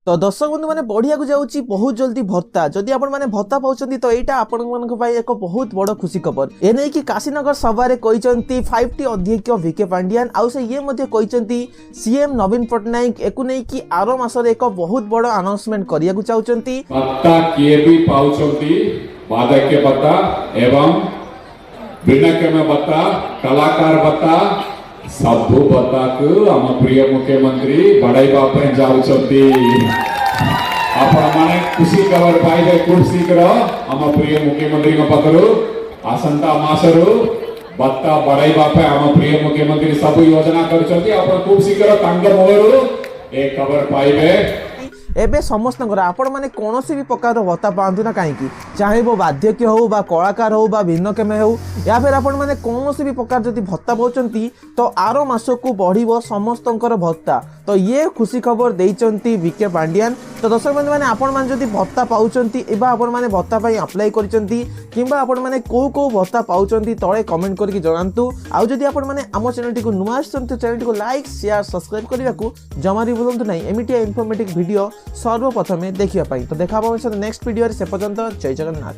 तो दर्शक बंधु मैंने बढ़िया को जाऊँगी बहुत जल्दी भत्ता जदि आपण मैंने भत्ता पाउछंती तो एटा आपण मानक पई एक बहुत बड़ खुशी खबर एने कि काशीनगर सभा रे कहिसंती 5टी अध्यक्ष वीके पांडियान आउ से ये मध्ये कहिसंती सीएम नवीन पटनायक एकु नै कि आरो मासरे एक बहुत बड़ अनाउंसमेंट करिया को चाहउचंती भत्ता किए भी पाउछंती वार्धक्य भत्ता एवं भिन्नक्षम भत्ता कलाकार भत्ता सबु भत्ता को आम प्रिय मुख्यमंत्री बढ़ाइबा पे जाउछंती आपण माने खुशी खबर पाइबे खूब शीघ्र आम प्रिय मुख्यमंत्री पाखरु आसंता मासरु भत्ता बढ़ाइबा पे आम प्रिय मुख्यमंत्री सब योजना करछंती आपण खूब शीघ्र तांग मोहरु ए खबर पाइबे एबे समस्त आपण मैंने कौन भी प्रकार भत्ता पातु ना कहीं चाहे वो वाद्यज्ञ हो बा कलाकार हो बा भिन्नक्षम हो या फिर आपण मैंने कौन भी प्रकार जदि भत्ता पाउछंती तो आरो मासकू बढ़िबो समस्तंकर भत्ता तो ये खुशी खबर देइचंती वीके पांडियान। तो दर्शक बंधु मैंने आपण मैंने जदि भत्ता पाउछंती एबा आपण मैंने भत्ता पई अप्लाई करिसंती किंबा आपण मैंने को भत्ता पाउछंती तळे कमेंट करके जणांतु आउ जदि आपण मैंने आम चैनल टी को नुआ आछंती चैनल को लाइक शेयर सब्सक्राइब करने को जमा भी भूलंतु नहीं एमिटिया इनफॉर्मेटिव वीडियो सर्वप्रथमे देखिया पाई। तो देखा नेक्स्ट वीडियो से पर्यंत जय जगन्नाथ।